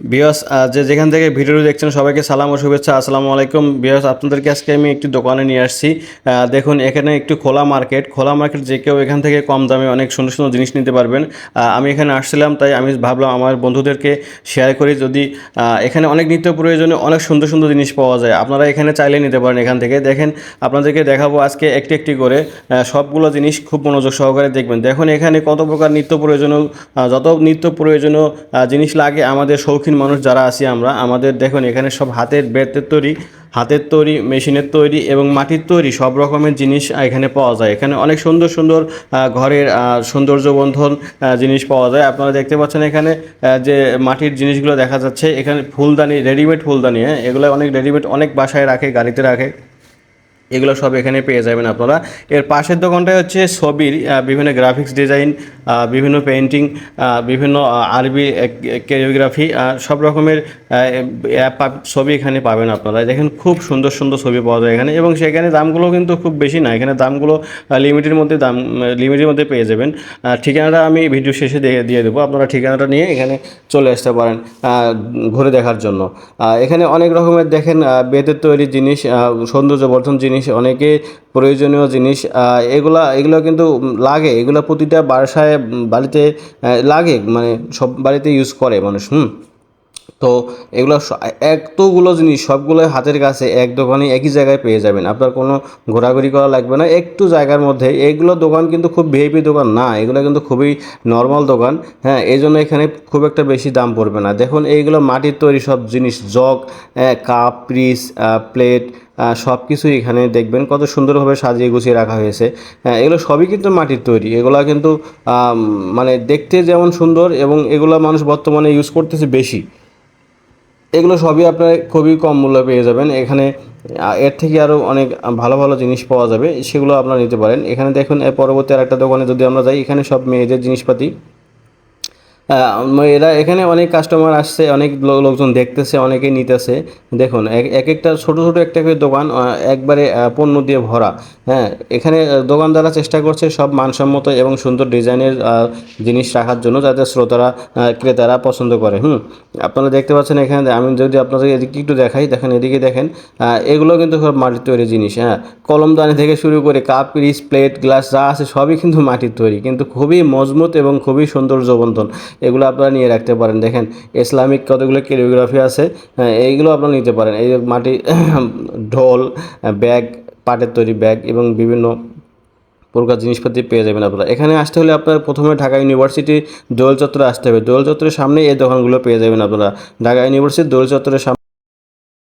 বিয়স যে যেখান থেকে ভিডিওটি দেখছেন সবাইকে সালাম ও শুভেচ্ছা। আসসালামু আলাইকুম বিয়স, আপনাদেরকে আজকে আমি একটি দোকানে নিয়ে আসছি। দেখুন এখানে একটু খোলা মার্কেট, যে কেউ এখান থেকে কম দামে অনেক সুন্দর সুন্দর জিনিস নিতে পারবেন। আমি এখানে আসছিলাম, তাই আমি ভাবলাম আমার বন্ধুদেরকে শেয়ার করি। যদি এখানে অনেক নিত্য প্রয়োজনীয় অনেক সুন্দর সুন্দর জিনিস পাওয়া যায়, আপনারা এখানে চাইলে নিতে পারেন। এখান থেকে দেখেন, আপনাদেরকে দেখাবো আজকে একটি একটি করে সবগুলো জিনিস খুব মনোযোগ সহকারে দেখবেন। দেখুন এখানে কত প্রকার নিত্য প্রয়োজনীয় যত নিত্য প্রয়োজনীয় জিনিস লাগে আমাদের শৌখিন মানুষ যারা আছি আমরা, আমাদের দেখুন এখানে সব হাতের তৈরি, মেশিনের তৈরি এবং মাটির তৈরি সব রকমের জিনিস এখানে পাওয়া যায়। এখানে অনেক সুন্দর সুন্দর ঘরের সৌন্দর্যবর্ধন জিনিস পাওয়া যায়। আপনারা দেখতে পাচ্ছেন এখানে যে মাটির জিনিসগুলো দেখা যাচ্ছে, এখানে ফুলদানি, রেডিমেড ফুলদানি, হ্যাঁ এগুলো অনেক রেডিমেড, অনেক বাসায় রাখে, গাড়িতে রাখে, এগুলো সব এখানে পেয়ে যাবেন আপনারা। এর পাশের দোকানটা হচ্ছে ছবির বিভিন্ন গ্রাফিক্স ডিজাইন, বিভিন্ন পেইন্টিং, বিভিন্ন আরবি ক্যালিগ্রাফি, সব রকমের ছবি এখানে পাবেন আপনারা। দেখেন খুব সুন্দর সুন্দর ছবি পাওয়া যায় এখানে, এবং সেখানে দামগুলো কিন্তু খুব বেশি না, এখানে দামগুলো লিমিটের মধ্যে পেয়ে যাবেন। ঠিকানাটা আমি ভিডিও শেষে দিয়ে দেবো, আপনারা ঠিকানাটা নিয়ে এখানে চলে আসতে পারেন ঘুরে দেখার জন্য। এখানে অনেক রকমের দেখেন বেতের তৈরি জিনিস, সৌন্দর্যবর্ধন জিনিস, অনেকে প্রয়োজনীয় জিনিস, এগুলো কিন্তু লাগে, এগুলো প্রতিটা বাসায় বাড়িতে লাগে, মানে সব বাড়িতে ইউজ করে মানুষ। তো এগুলো এতগুলো জিনিস সবগুলো হাতের কাছে এক দোকানে একই জায়গায় পেয়ে যাবেন, আপনার কোনো ঘোরাঘুরি করা লাগবে না, একটু জায়গার মধ্যে। এইগুলো দোকান কিন্তু খুব ভিআইপি দোকান না, এগুলো কিন্তু খুবই নর্মাল দোকান। হ্যাঁ, এই জন্য এখানে খুব একটা বেশি দাম পড়বে না। দেখুন এইগুলো মাটির তৈরি সব জিনিস, জগ, কাপ, পিস, প্লেট, সব কিছুই এখানে দেখবেন কত সুন্দরভাবে সাজিয়ে গুছিয়ে রাখা হয়েছে। এগুলো সবই কিন্তু মাটির তৈরি, এগুলো কিন্তু মানে দেখতে যেমন সুন্দর, এবং এগুলো মানুষ বর্তমানে ইউজ করতেছে বেশি। এগুলো সবই আপনার খুবই কম মূল্যে পেয়ে যাবেন এখানে। এর থেকে আরও অনেক ভালো ভালো জিনিস পাওয়া যাবে, সেগুলো আপনারা নিতে পারেন। এখানে দেখুন এর পরবর্তী আরেকটা দোকানে যদি আমরা যাই, এখানে সব মেয়েদের জিনিসপাতি। এরা এখানে অনেক কাস্টমার আসছে, অনেক লোকজন দেখতেছে, অনেকে নিতেছে। দেখুন এক একটা ছোটো ছোটো একটা করে দোকান, একবারে পণ্য দিয়ে ভরা। হ্যাঁ, এখানে দোকানদাররা চেষ্টা করছে সব মানসম্মত এবং সুন্দর ডিজাইনের জিনিস রাখার জন্য, যাতে ক্রেতারা পছন্দ করে। আপনারা দেখতে পাচ্ছেন এখানে, আমি যদি আপনাদের এদিকে একটু দেখাই, দেখেন এদিকে দেখেন, এগুলো কিন্তু সব মাটির তৈরি জিনিস। হ্যাঁ, কলমদানি থেকে শুরু করে কাপ, পিরিচ, প্লেট, গ্লাস যা আছে সবই কিন্তু মাটির তৈরি, কিন্তু খুবই মজবুত এবং খুবই সৌন্দর্যবর্ধন। এগুলো আপনারা নিয়ে রাখতে পারেন। দেখেন ইসলামিক কতগুলো কোরিওগ্রাফি আছে, এইগুলো আপনারা নিতে পারেন। এই যে মাটি ঢোল, ব্যাগ, পাটের তৈরি ব্যাগ এবং বিভিন্ন প্রকার জিনিসপাতি পেয়ে যাবেন আপনারা। এখানে আসতে হলে আপনার প্রথমে ঢাকা ইউনিভার্সিটি দোয়েল চত্বরে আসতে হবে, দোয়েল চত্বরের সামনে এই দোকানগুলো পেয়ে যাবেন আপনারা। ঢাকা ইউনিভার্সিটি দোয়েল চত্বরের সামনে